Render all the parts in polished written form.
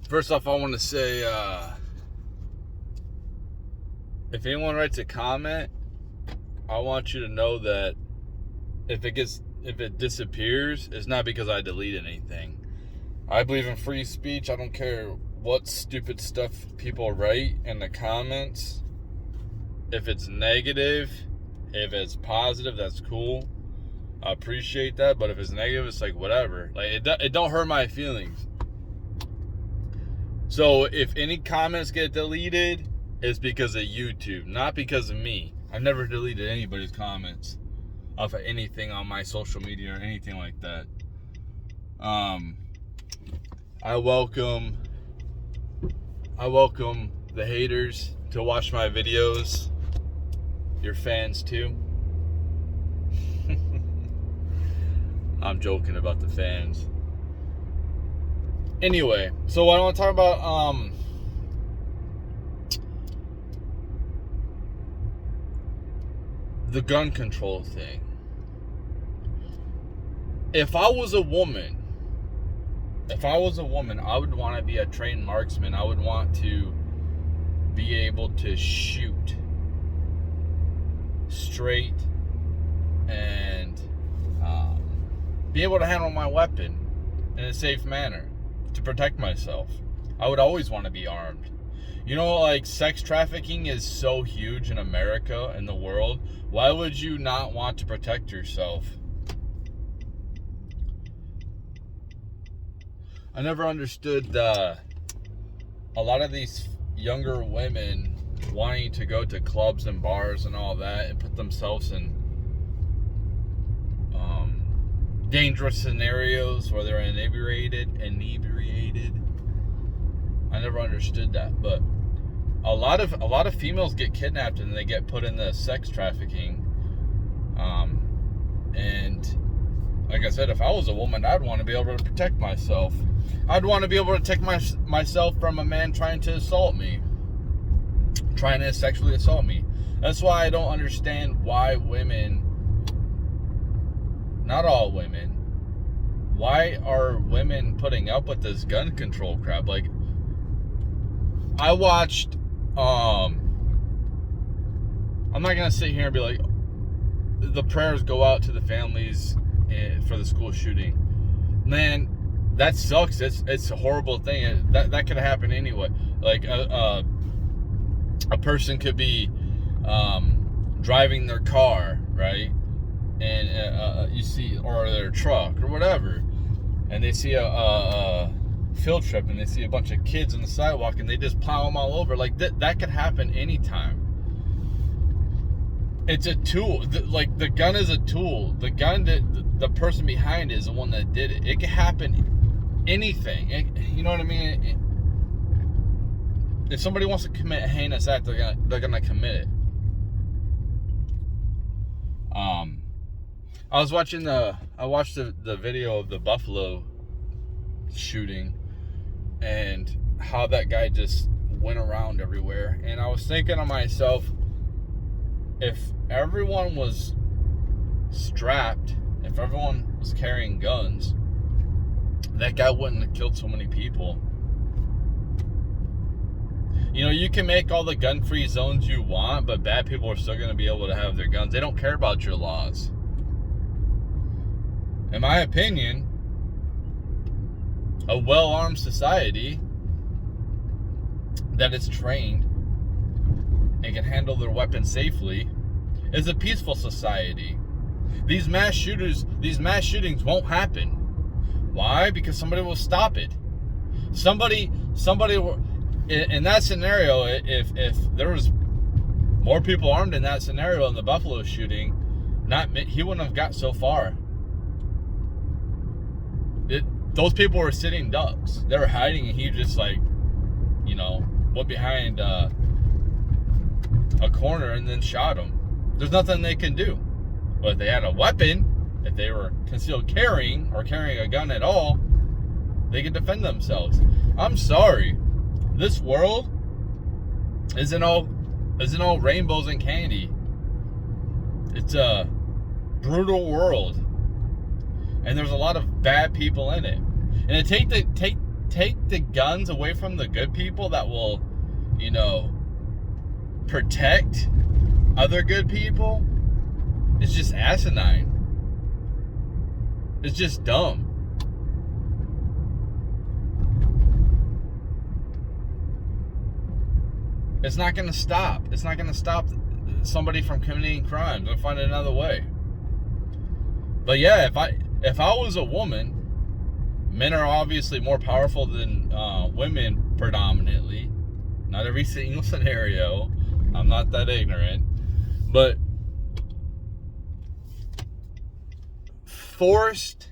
First off, I want to say, if anyone writes a comment, I want you to know that if it disappears, it's not because I deleted anything. I believe in free speech. I don't care what stupid stuff people write in the comments. If it's negative, if it's positive, that's cool. I appreciate that. But if it's negative, it's like whatever. Like it don't hurt my feelings. So if any comments get deleted, it's because of YouTube, not because of me. I've never deleted anybody's comments off of anything on my social media or anything like that. I welcome the haters to watch my videos. Your fans too. I'm joking about the fans. Anyway, so I want to talk about the gun control thing. If I was a woman, I would want to be a trained marksman. I would want to be able to shoot straight and be able to handle my weapon in a safe manner to protect myself. I would always want to be armed. You know, like, sex trafficking is so huge in America and the world. Why would you not want to protect yourself? I never understood a lot of these younger women wanting to go to clubs and bars and all that and put themselves in dangerous scenarios where they're inebriated. I never understood that, but a lot of females get kidnapped and they get put into sex trafficking. And like I said, if I was a woman, I'd want to be able to protect myself. I'd want to be able to protect myself from a man trying to assault me, trying to sexually assault me. That's why I don't understand why women, not all women, why are women putting up with this gun control crap? Like, I watched, I'm not going to sit here and be like, the prayers go out to the families for the school shooting. Man, that sucks. It's a horrible thing. That could happen anyway. Like, a person could be driving their car, right? And you see, or their truck or whatever, and they see a field trip and they see a bunch of kids on the sidewalk and they just plow them all over. Like, that could happen anytime. It's a tool. Like, the gun is a tool. The gun that the person behind is the one that did it. It could happen anything. You know what I mean? If somebody wants to commit a heinous act, they're gonna commit it. I watched the video of the Buffalo shooting and how that guy just went around everywhere, and I was thinking to myself, if everyone was strapped, if everyone was carrying guns, that guy wouldn't have killed so many people. You know, you can make all the gun-free zones you want, but bad people are still going to be able to have their guns. They don't care about your laws. In my opinion, a well-armed society that is trained and can handle their weapons safely is a peaceful society. These mass shootings won't happen. Why? Because somebody will stop it. Somebody will. In that scenario, if there was more people armed in that scenario in the Buffalo shooting, he wouldn't have got so far. Those people were sitting ducks. They were hiding, and he just, like, went behind a corner and then shot them. There's nothing they can do. But if they had a weapon, if they were concealed carrying or carrying a gun at all, they could defend themselves. I'm sorry. This world isn't all rainbows and candy. It's a brutal world, and there's a lot of bad people in it. And it take the guns away from the good people that will, protect other good people, is just asinine. It's just dumb. It's not going to stop. It's not going to stop somebody from committing crimes. They'll find another way. But yeah, if I was a woman, men are obviously more powerful than women predominantly. Not every single scenario. I'm not that ignorant. But forced,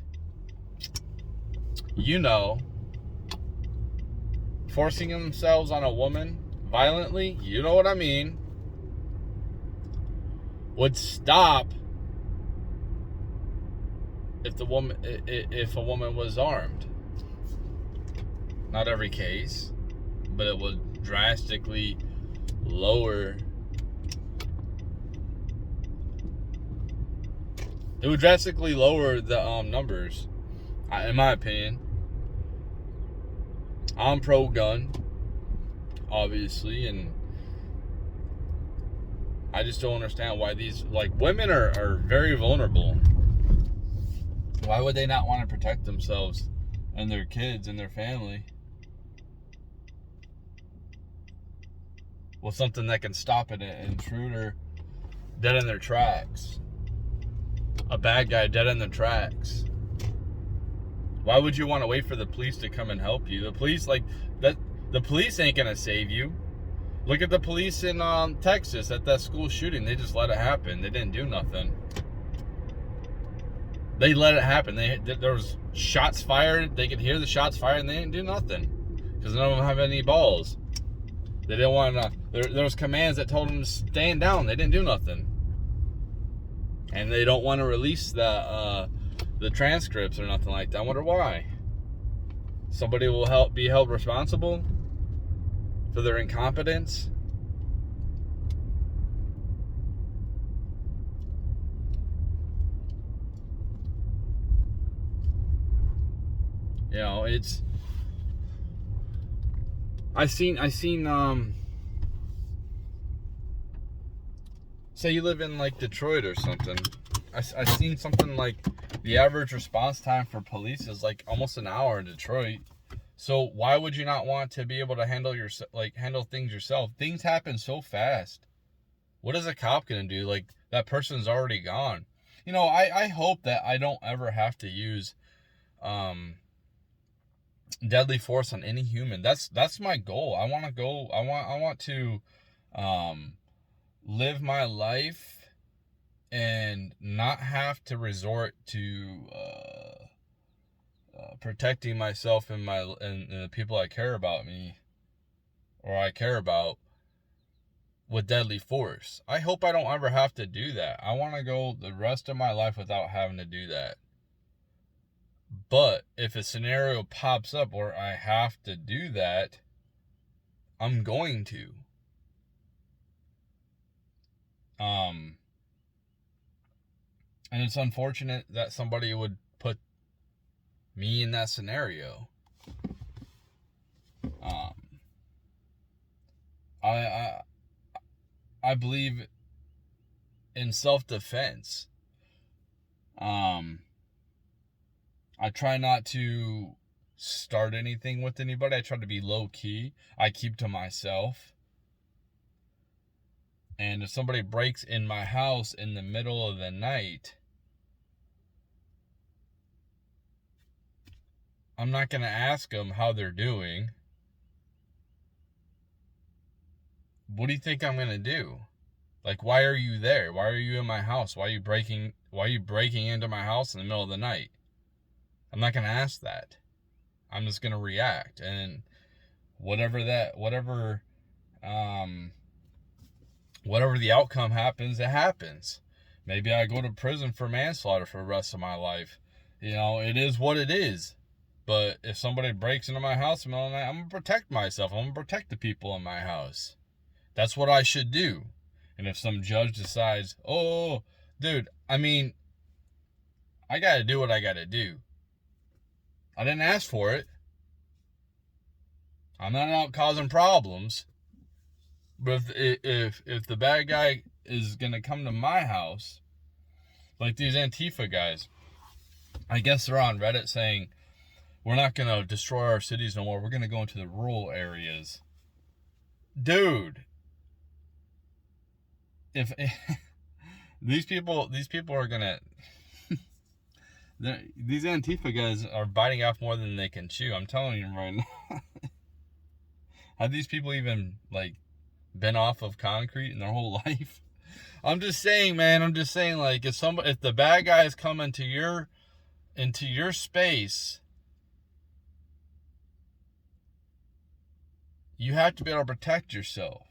forcing themselves on a woman violently, you know what I mean, would stop if a woman was armed. Not every case, but it would drastically lower. It would drastically lower the numbers, in my opinion. I'm pro-gun, obviously, and I just don't understand why these, women are very vulnerable. Why would they not want to protect themselves and their kids and their family with something that can stop an intruder dead in their tracks? A bad guy dead in their tracks. Why would you want to wait for the police to come and help you? The police, the police ain't gonna save you. Look at the police in Texas at that school shooting. They just let it happen. They didn't do nothing. They let it happen. There was shots fired. They could hear the shots fired, and they didn't do nothing because none of them have any balls. They didn't want to. There was commands that told them to stand down. They didn't do nothing, and they don't want to release the transcripts or nothing like that. I wonder why. Somebody will be held responsible for their incompetence. It's. I seen. Say you live in Detroit or something. I seen something like the average response time for police is almost an hour in Detroit. So why would you not want to be able to handle things yourself? Things happen so fast. What is a cop gonna do? That person's already gone. I hope that I don't ever have to use deadly force on any human. That's my goal. I want to live my life and not have to resort to protecting myself and the people I care about with deadly force. I hope I don't ever have to do that. I want to go the rest of my life without having to do that. But if a scenario pops up where I have to do that, I'm going to. And it's unfortunate that somebody would put me in that scenario. I believe in self-defense. I try not to start anything with anybody. I try to be low-key. I keep to myself. And if somebody breaks in my house in the middle of the night, I'm not going to ask them how they're doing. What do you think I'm going to do? Why are you there? Why are you in my house? Why are you breaking into my house in the middle of the night? I'm not going to ask that. I'm just going to react. And whatever the outcome happens, it happens. Maybe I go to prison for manslaughter for the rest of my life. It is what it is. But if somebody breaks into my house in the middle of the night, I'm going to protect myself. I'm going to protect the people in my house. That's what I should do. And if some judge decides, oh, dude, I got to do what I got to do. I didn't ask for it. I'm not out causing problems. But if the bad guy is gonna come to my house, like these Antifa guys, I guess they're on Reddit saying we're not gonna destroy our cities no more. We're gonna go into the rural areas. Dude, if these people are gonna these Antifa guys are biting off more than they can chew. I'm telling you right now. Have these people even like been off of concrete in their whole life? I'm just saying, man. I'm just saying, like, if the bad guys come into your space, you have to be able to protect yourself.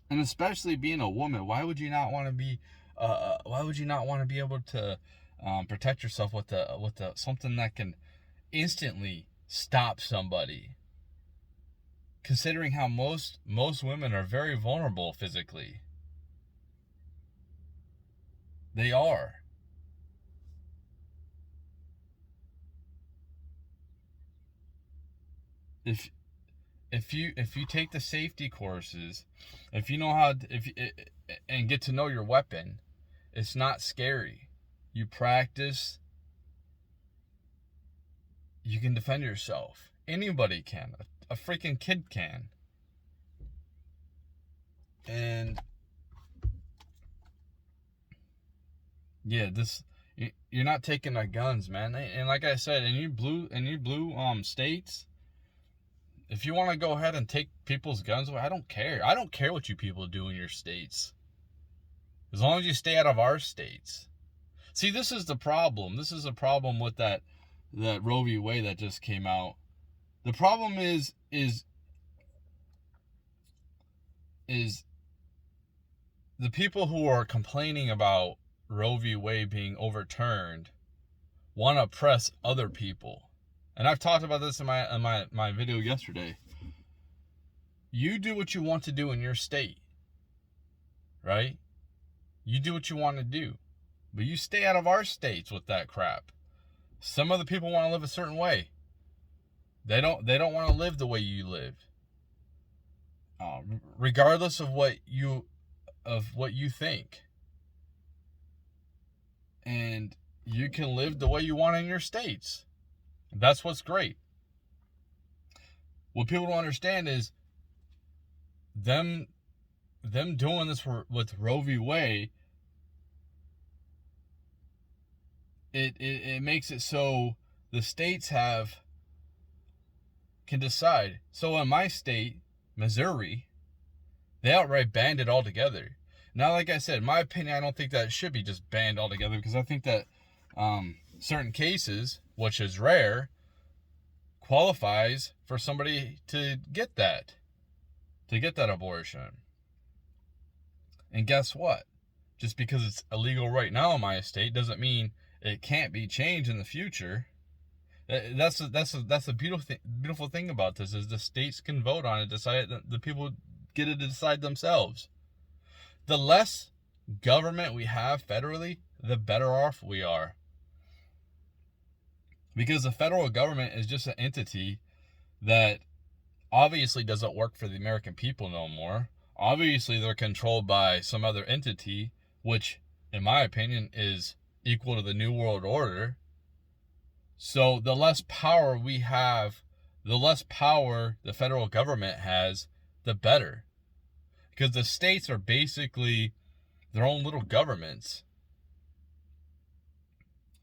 And especially being a woman, why would you not want to be? Why would you not want to be able to protect yourself with something that can instantly stop somebody? Considering how most women are very vulnerable physically, they are. If you take the safety courses, if you know how and get to know your weapon, it's not scary. You practice, you can defend yourself. Anybody can. A freaking kid can. And yeah, you're not taking our guns, man. And like I said, in you blue states, if you want to go ahead and take people's guns away, I don't care. I don't care what you people do in your states. As long as you stay out of our states. See, this is the problem. This is the problem with that Roe v. Wade that just came out. The problem is the people who are complaining about Roe v. Wade being overturned want to oppress other people. And I've talked about this in my video yesterday. You do what you want to do in your state, right? You do what you want to do. But you stay out of our states with that crap. Some other people want to live a certain way. They don't want to live the way you live. Regardless of what you think. And you can live the way you want in your states. That's what's great. What people don't understand is them doing this with Roe v. Wade. It makes it so the states can decide. So in my state, Missouri, they outright banned it altogether. Now, like I said, in my opinion, I don't think that it should be just banned altogether, because I think that certain cases, which is rare, qualifies for somebody to get that abortion. And guess what? Just because it's illegal right now in my state doesn't mean it can't be changed in the future. That's a beautiful thing about this, is the states can vote on it, decide it, the people get to decide themselves. The less government we have federally, the better off we are. Because the federal government is just an entity that obviously doesn't work for the American people no more. Obviously, they're controlled by some other entity, which, in my opinion, is equal to the New World Order. So the less power we have, the less power the federal government has, the better. Because the states are basically their own little governments.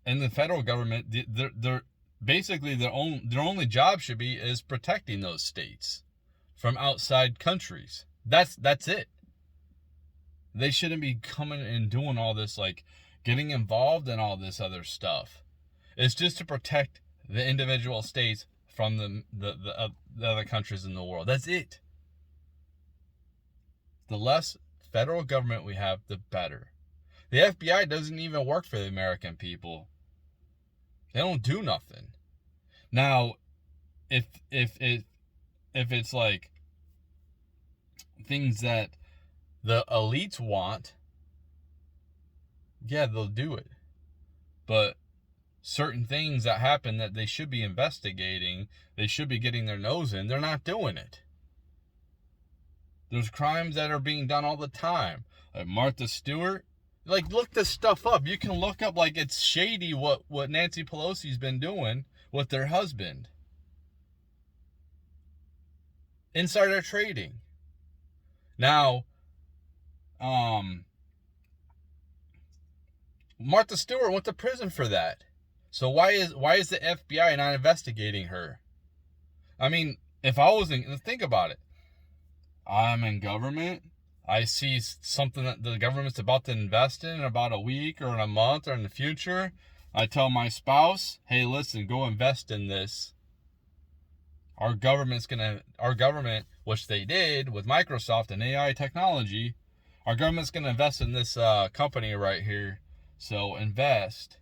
And the federal government, they're basically their only job should be is protecting those states from outside countries. That's it. They shouldn't be coming and doing all this, like getting involved in all this other stuff. It's just to protect the individual states from the other countries in the world. That's it. The less federal government we have, the better. The FBI doesn't even work for the American people. They don't do nothing. Now, if it's like things that the elites want, yeah, they'll do it. But certain things that happen that they should be investigating, they should be getting their nose in, they're not doing it. There's crimes that are being done all the time. Like Martha Stewart, like, look this stuff up. You can look up, like, it's shady what Nancy Pelosi's been doing with their husband. Insider trading. Now, Martha Stewart went to prison for that. So why is the FBI not investigating her? I mean, if I was in, think about it. I'm in government. I see something that the government's about to invest in about a week or in a month or in the future. I tell my spouse, hey, listen, go invest in this. Our government, which they did with Microsoft and AI technology, our government's going to invest in this company right here. So invest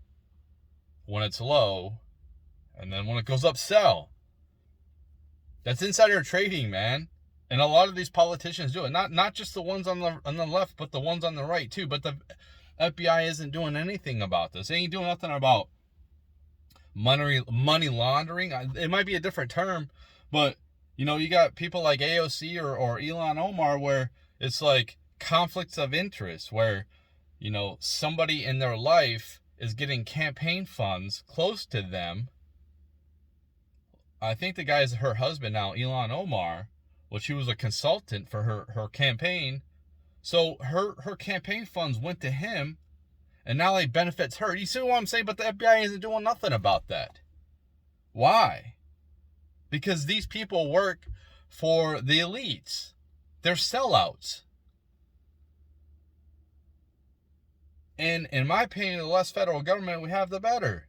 when it's low, and then when it goes up, sell. That's insider trading, man. And a lot of these politicians do it. Not just the ones on the left, but the ones on the right too. But the FBI isn't doing anything about this. They ain't doing nothing about money laundering. It might be a different term, but you got people like AOC or Ilhan Omar, where it's like conflicts of interest, where somebody in their life is getting campaign funds close to them. I think the guy is her husband now, Ilhan Omar. Well, she was a consultant for her campaign. So her campaign funds went to him, and now it benefits her. You see what I'm saying? But the FBI isn't doing nothing about that. Why? Because these people work for the elites. They're sellouts. And in my opinion, the less federal government we have, the better.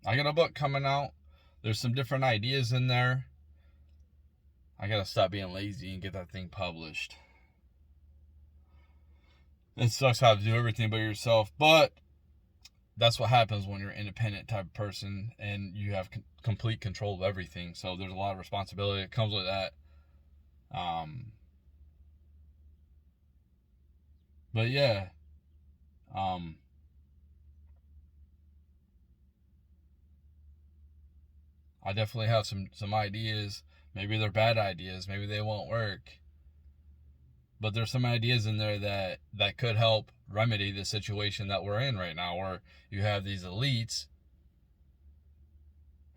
I got a book coming out. There's some different ideas in there. I gotta stop being lazy and get that thing published. It sucks how to do everything by yourself, but that's what happens when you're an independent type of person and you have complete control of everything. So there's a lot of responsibility that comes with that. But yeah, I definitely have some ideas. Maybe they're bad ideas. Maybe they won't work. But there's some ideas in there that could help remedy the situation that we're in right now, where you have these elites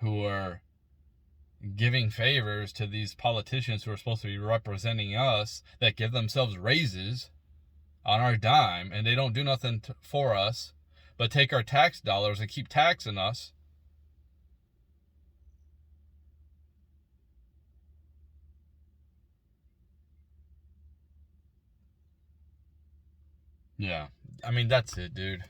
who are giving favors to these politicians who are supposed to be representing us, that give themselves raises on our dime, and they don't do nothing for us but take our tax dollars and keep taxing us. Yeah, I mean, that's it, dude.